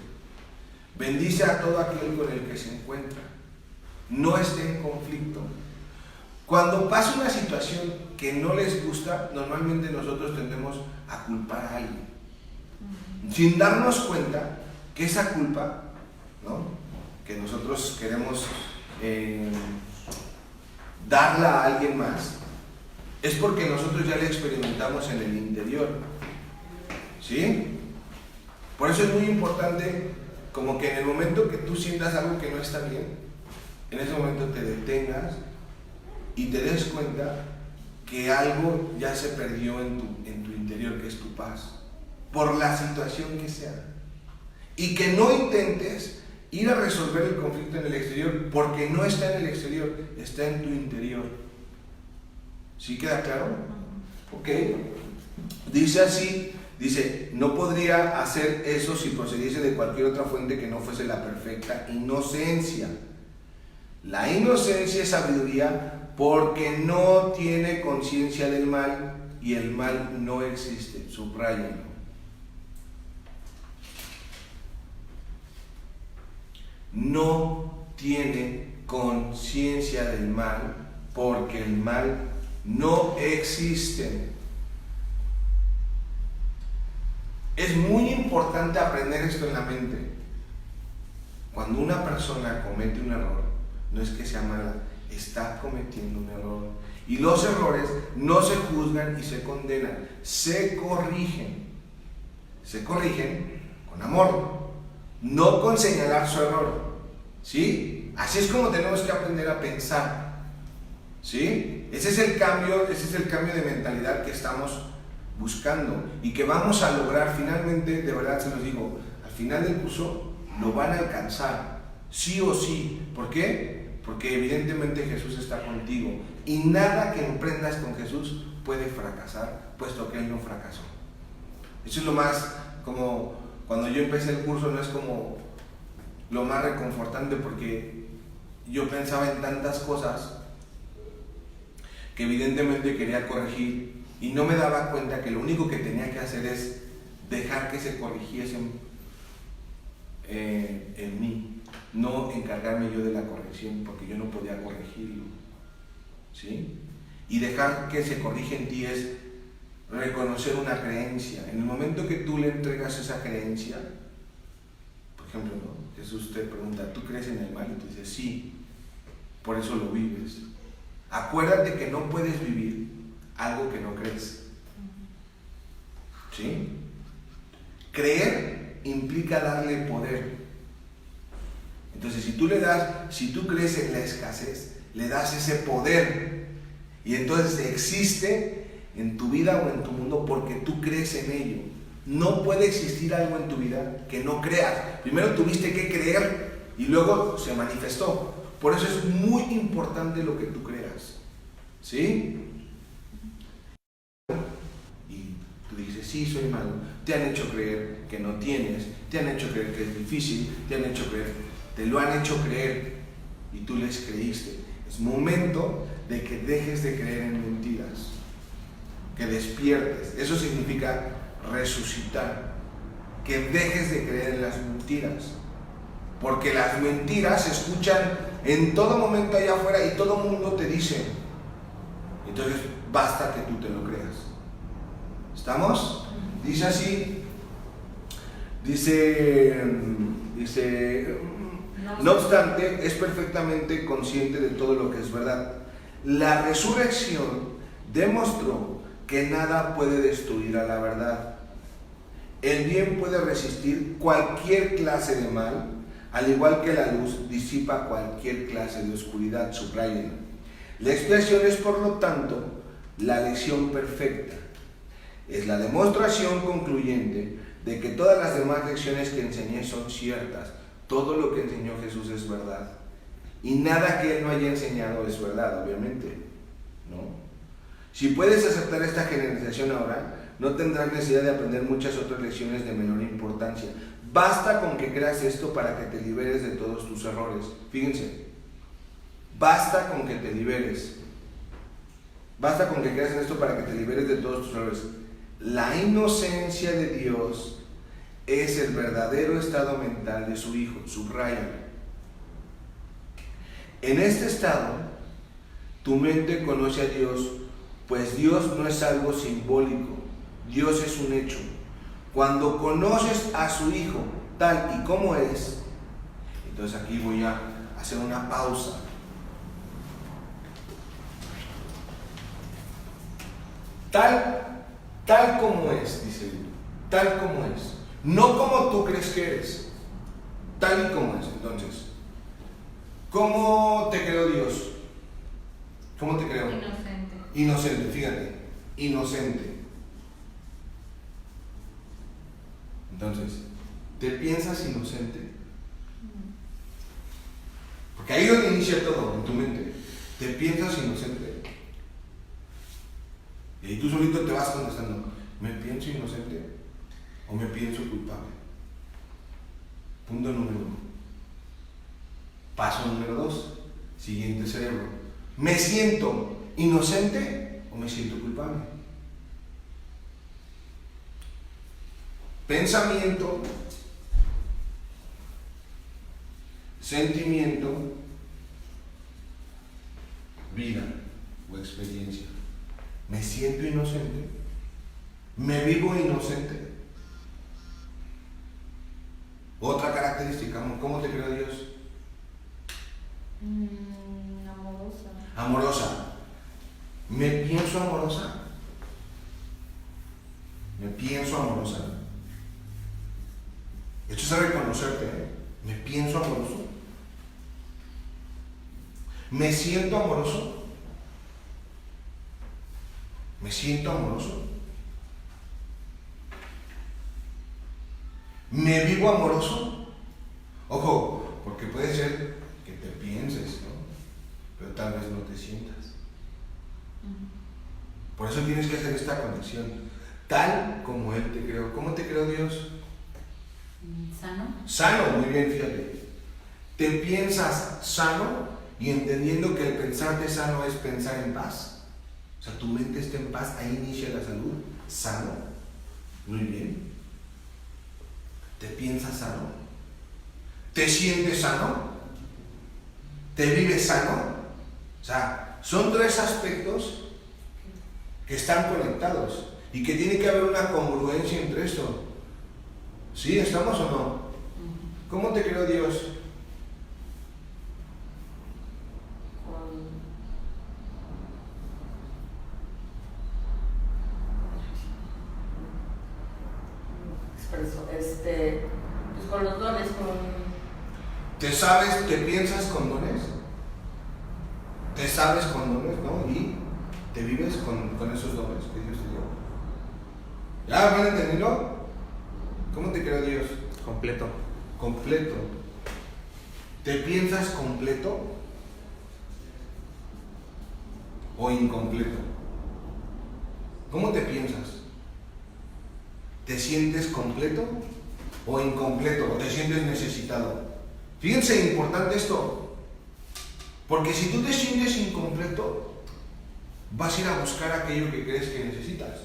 [SPEAKER 1] Bendice a todo aquel con el que se encuentra. No esté en conflicto. Cuando pasa una situación que no les gusta, normalmente nosotros tendemos a culpar a alguien, sin darnos cuenta que esa culpa, ¿no?, que nosotros queremos darla a alguien más, es porque nosotros ya la experimentamos en el interior, ¿sí? Por eso es muy importante, como que en el momento que tú sientas algo que no está bien, en ese momento te detengas y te des cuenta que algo ya se perdió en tu interior, que es tu paz, por la situación que sea. Y que no intentes ir a resolver el conflicto en el exterior, porque no está en el exterior, está en tu interior. ¿Sí queda claro? Ok. Dice así, no podría hacer eso si procediese de cualquier otra fuente que no fuese la perfecta inocencia. La inocencia es sabiduría porque no tiene conciencia del mal y el mal no existe. Subráyenlo. No tiene conciencia del mal porque el mal no existe. Es muy importante aprender esto en la mente. Cuando una persona comete un error, no es que sea mala, está cometiendo un error. Y los errores no se juzgan y se condenan, se corrigen. Se corrigen con amor, no con señalar su error. ¿Sí? Así es como tenemos que aprender a pensar. ¿Sí? Ese es el cambio de mentalidad que estamos buscando y que vamos a lograr finalmente. De verdad se los digo, al final del curso lo van a alcanzar, sí o sí. ¿Por qué? Porque evidentemente Jesús está contigo y nada que emprendas con Jesús puede fracasar, puesto que Él no fracasó. Eso es lo más, como cuando yo empecé el curso, no es como lo más reconfortante, porque yo pensaba en tantas cosas que evidentemente quería corregir y no me daba cuenta que lo único que tenía que hacer es dejar que se corrigiesen en mí, no encargarme yo de la corrección, porque yo no podía corregirlo, ¿sí? Y dejar que se corrija en ti es reconocer una creencia. En el momento que tú le entregas esa creencia, por ejemplo, ¿no?, Jesús te pregunta, ¿tú crees en el mal? Y tú dices, sí, por eso lo vives. Acuérdate que no puedes vivir algo que no crees, ¿sí? Creer implica darle poder. Entonces, si tú crees en la escasez, le das ese poder, y entonces existe en tu vida o en tu mundo porque tú crees en ello. No puede existir algo en tu vida que no creas. Primero tuviste que creer y luego se manifestó. Por eso es muy importante lo que tú creas, ¿sí? Y tú dices, sí, soy malo. Te han hecho creer que no tienes, te han hecho creer que es difícil, te lo han hecho creer y tú les creíste. Es momento de que dejes de creer en mentiras, que despiertes. Eso significa resucitar, que dejes de creer en las mentiras, porque las mentiras se escuchan en todo momento allá afuera y todo mundo te dice. Entonces basta que tú te lo creas. ¿Estamos? Dice así, dice, no obstante, es perfectamente consciente de todo lo que es verdad. La resurrección demostró que nada puede destruir a la verdad. El bien puede resistir cualquier clase de mal, al igual que la luz disipa cualquier clase de oscuridad. Subrayen. La expiación es, por lo tanto, la lección perfecta. Es la demostración concluyente de que todas las demás lecciones que enseñé son ciertas. Todo lo que enseñó Jesús es verdad. Y nada que Él no haya enseñado es verdad, obviamente, ¿no? Si puedes aceptar esta generalización ahora, no tendrás necesidad de aprender muchas otras lecciones de menor importancia. Basta con que creas esto para que te liberes de todos tus errores. Fíjense, basta con que te liberes. Basta con que creas en esto para que te liberes de todos tus errores. La inocencia de Dios es el verdadero estado mental de su Hijo. Subraya. En este estado, tu mente conoce a Dios, pues Dios no es algo simbólico, Dios es un hecho. Cuando conoces a su Hijo tal y como es, entonces aquí voy a hacer una pausa. Tal como es, dice Dios, tal como es, no como tú crees que eres, tal y como es. Entonces, ¿cómo te creó Dios? ¿Cómo te creó?
[SPEAKER 2] Inocente.
[SPEAKER 1] Inocente, fíjate, inocente. Entonces, ¿te piensas inocente? Porque ahí es donde inicia todo, en tu mente. ¿Te piensas inocente? Y ahí tú solito te vas contestando, ¿me pienso inocente o me pienso culpable? Punto número 1. Paso número 2, siguiente cerebro. ¿Me siento inocente o me siento culpable? Pensamiento, sentimiento, vida o experiencia. ¿Me siento inocente? ¿Me vivo inocente? Otra característica, ¿cómo te creó Dios?
[SPEAKER 2] Amorosa.
[SPEAKER 1] Amorosa. ¿Me pienso amorosa? Me pienso amorosa. Esto es reconocerte, ¿eh? ¿Me pienso amoroso? ¿Me siento amoroso? ¿Me siento amoroso? ¿Me vivo amoroso? Ojo, porque puede ser que te pienses, ¿no? Pero tal vez no te sientas. Por eso tienes que hacer esta conexión. Tal como Él te creó. ¿Cómo te creó Dios?
[SPEAKER 2] Sano.
[SPEAKER 1] Sano, muy bien, fíjate. Te piensas sano y entendiendo que el pensarte sano es pensar en paz. O sea, tu mente está en paz, ahí inicia la salud. Sano, muy bien. ¿Te piensas sano? ¿Te sientes sano? ¿Te vives sano? O sea, son 3 aspectos que están conectados y que tiene que haber una congruencia entre esto. ¿Sí? ¿Estamos o no? ¿Cómo te creó Dios?
[SPEAKER 2] Pues con los dones,
[SPEAKER 1] ¿Te sabes, te piensas con dones? ¿Te sabes con dones, no? ¿Y te vives con esos dones que Dios te dio? ¿Ya van entendiendo? ¿Cómo te creó Dios?
[SPEAKER 3] Completo.
[SPEAKER 1] Completo. ¿Te piensas completo o incompleto? ¿Cómo te piensas? ¿Te sientes completo o incompleto? ¿O te sientes necesitado? Fíjense, importante esto. Porque si tú te sientes incompleto, vas a ir a buscar aquello que crees que necesitas.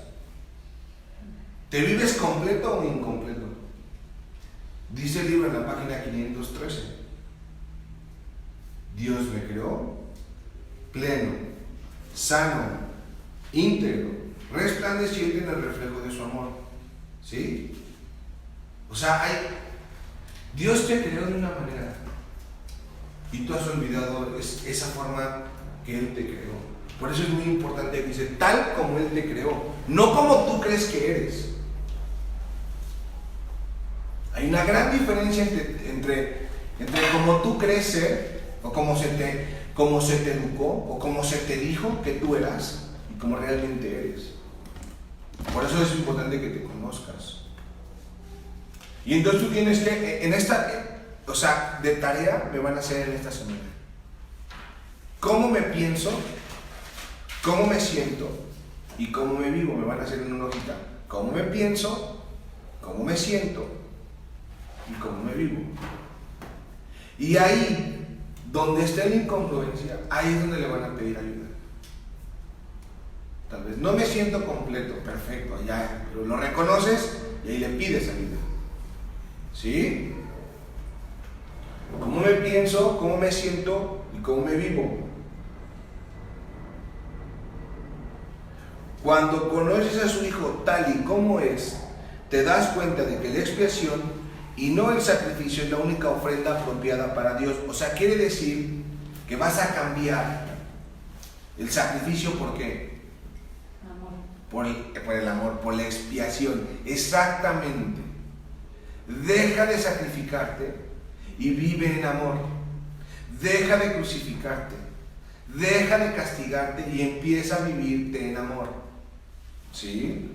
[SPEAKER 1] ¿Te vives completo o incompleto? Dice el libro en la página 513. Dios me creó pleno, sano, íntegro, resplandeciente en el reflejo de su amor. ¿Sí? O sea, Dios te creó de una manera y tú has olvidado esa forma que Él te creó. Por eso es muy importante que dice, tal como Él te creó, no como tú crees que eres. Hay una gran diferencia entre cómo tú crees ser, o cómo se te educó, o cómo se te dijo que tú eras, y cómo realmente eres. Por eso es importante que te conozcas. Y entonces tú tienes que, de tarea me van a hacer en esta semana. ¿Cómo me pienso? ¿Cómo me siento? ¿Y cómo me vivo? Me van a hacer en una hojita. ¿Cómo me pienso? ¿Cómo me siento? ¿Y cómo me vivo? Y ahí, donde esté la incongruencia, ahí es donde le van a pedir ayuda. Tal vez no me siento completo, perfecto, ya, pero lo reconoces y ahí le pides ayuda. ¿Sí? ¿Cómo me pienso? ¿Cómo me siento? ¿Y cómo me vivo? Cuando conoces a su hijo tal y como es, te das cuenta de que la expiación y no el sacrificio es la única ofrenda apropiada para Dios. O sea, quiere decir que vas a cambiar el sacrificio. ¿Por qué?
[SPEAKER 2] Amor.
[SPEAKER 1] Por el amor, por la expiación. Exactamente. Deja de sacrificarte y vive en amor. Deja de crucificarte. Deja de castigarte y empieza a vivirte en amor. ¿Sí?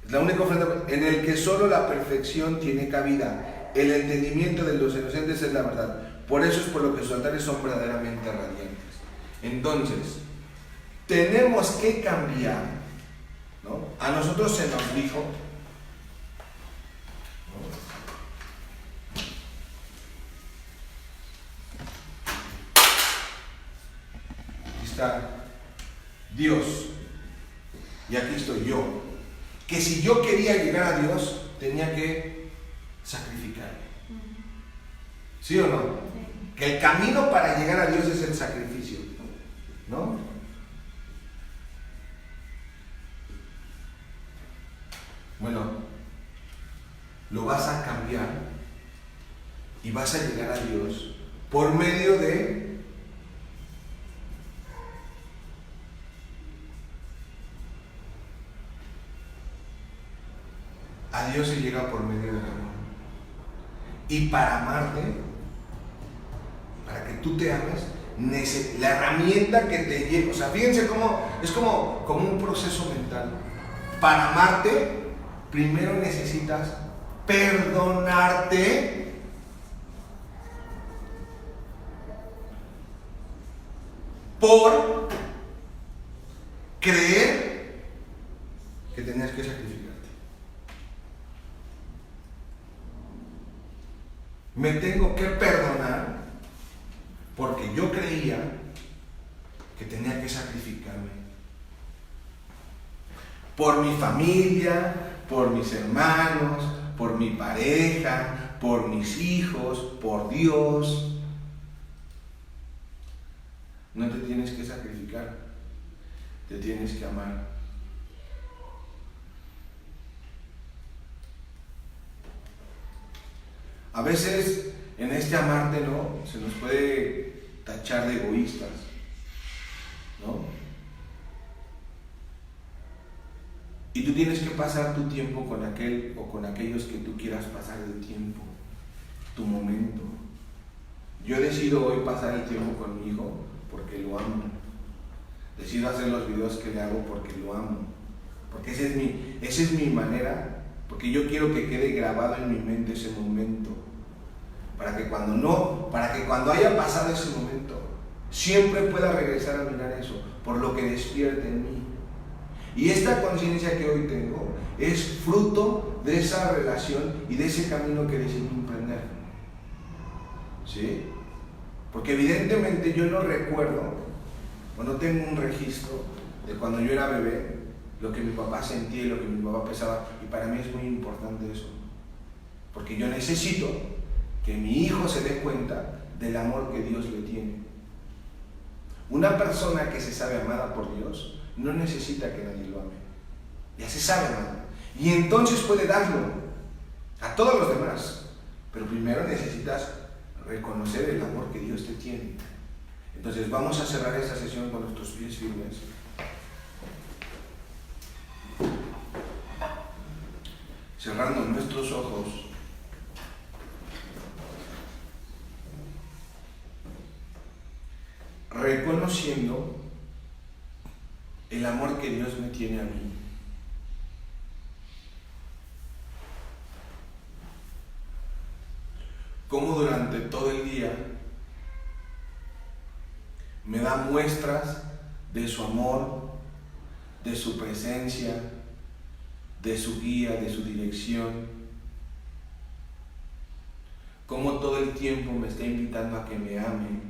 [SPEAKER 1] Es la única ofrenda en el que solo la perfección tiene cabida. El entendimiento de los inocentes es la verdad. Por eso es por lo que sus altares son verdaderamente radiantes. Entonces, tenemos que cambiar, ¿no? A nosotros se nos dijo, aquí está Dios y aquí estoy yo, que si yo quería llegar a Dios tenía que sacrificarme. ¿Sí o no? Que el camino para llegar a Dios es el sacrificio, ¿no? Bueno, lo vas a cambiar y vas a llegar a Dios por medio de a Dios se llega por medio del amor. Y para amarte, para que tú te ames, la herramienta que te lleva, o sea, fíjense cómo es como un proceso mental. Para amarte, primero necesitas perdonarte por creer que tenías que sacrificarte. Me tengo que perdonar porque yo creía que tenía que sacrificarme por mi familia, por mis hermanos, por mi pareja, por mis hijos, por Dios. No te tienes que sacrificar, te tienes que amar. A veces en este amarte, ¿no?, se nos puede tachar de egoístas, ¿no? Y tú tienes que pasar tu tiempo con aquel o con aquellos que tú quieras pasar el tiempo, tu momento. Yo decido hoy pasar el tiempo con mi hijo porque lo amo. Decido hacer los videos que le hago porque lo amo. Porque esa es mi manera, porque yo quiero que quede grabado en mi mente ese momento. Para que cuando haya pasado ese momento, siempre pueda regresar a mirar eso, por lo que despierte en mí. Y esta conciencia que hoy tengo es fruto de esa relación y de ese camino que decidí emprender. ¿Sí? Porque evidentemente yo no recuerdo, o no tengo un registro de cuando yo era bebé, lo que mi papá sentía y lo que mi papá pensaba. Y para mí es muy importante eso. Porque yo necesito que mi hijo se dé cuenta del amor que Dios le tiene. Una persona que se sabe amada por Dios no necesita que nadie lo ame. Ya se sabe amada. Y entonces puede darlo a todos los demás. Pero primero necesitas reconocer el amor que Dios te tiene. Entonces vamos a cerrar esta sesión con nuestros pies firmes. Cerrando nuestros ojos. Reconociendo el amor que Dios me tiene a mí. Cómo durante todo el día me da muestras de su amor, de su presencia, de su guía, de su dirección. Cómo todo el tiempo me está invitando a que me ame.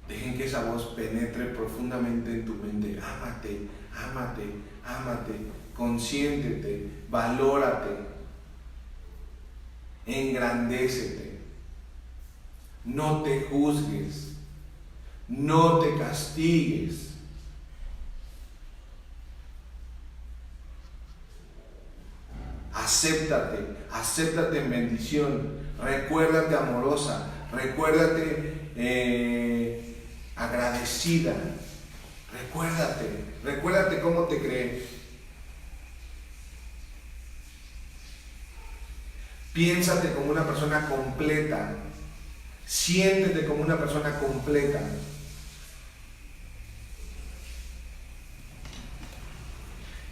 [SPEAKER 1] Dejen que esa voz penetre profundamente en tu mente. Ámate, ámate, ámate, consiéntete, valórate, engrandécete, no te juzgues, no te castigues. Acéptate, acéptate en bendición, recuérdate amorosa, recuérdate agradecida, recuérdate cómo te creé. Piénsate como una persona completa, siéntete como una persona completa.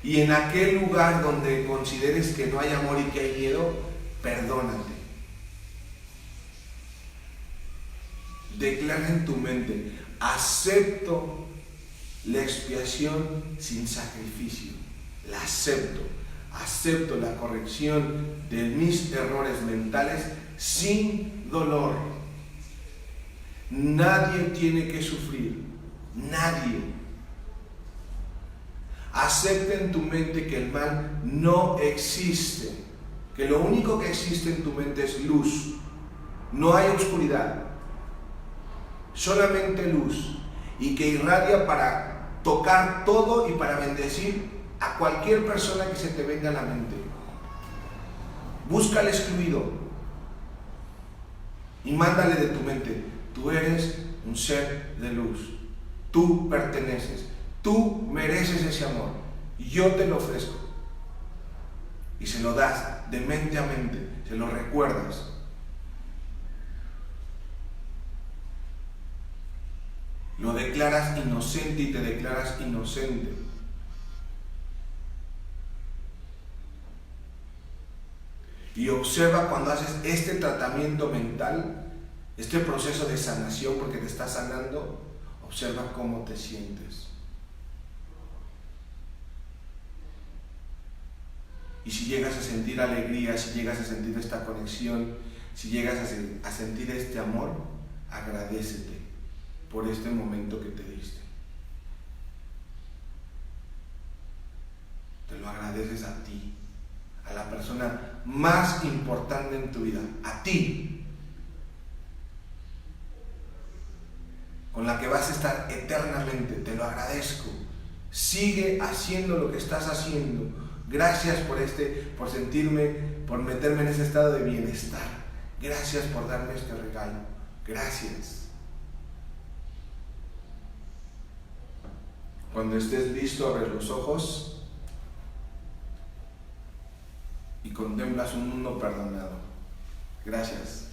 [SPEAKER 1] Y en aquel lugar donde consideres que no hay amor y que hay miedo, perdónate. Declara en tu mente: acepto la expiación sin sacrificio. La acepto. Acepto la corrección de mis errores mentales sin dolor. Nadie tiene que sufrir. Nadie. Acepta en tu mente que el mal no existe. Que lo único que existe en tu mente es luz. No hay oscuridad. Solamente luz. Y que irradia para tocar todo y para bendecir a cualquier persona que se te venga a la mente. Busca al excluido y mándale de tu mente: tú eres un ser de luz, tú perteneces, tú mereces ese amor, yo te lo ofrezco. Y se lo das de mente a mente, se lo recuerdas. Lo declaras inocente y te declaras inocente. Y observa cuando haces este tratamiento mental, este proceso de sanación, porque te está sanando, observa cómo te sientes. Y si llegas a sentir alegría, si llegas a sentir esta conexión, si llegas a sentir este amor, agradécete por este momento que te diste. Te lo agradeces a ti, a la persona más importante en tu vida, a ti, con la que vas a estar eternamente. Te lo agradezco. Sigue haciendo lo que estás haciendo. Gracias por sentirme, por meterme en ese estado de bienestar. Gracias por darme este regalo. Gracias. Cuando estés listo, abres los ojos y contemplas un mundo perdonado. Gracias.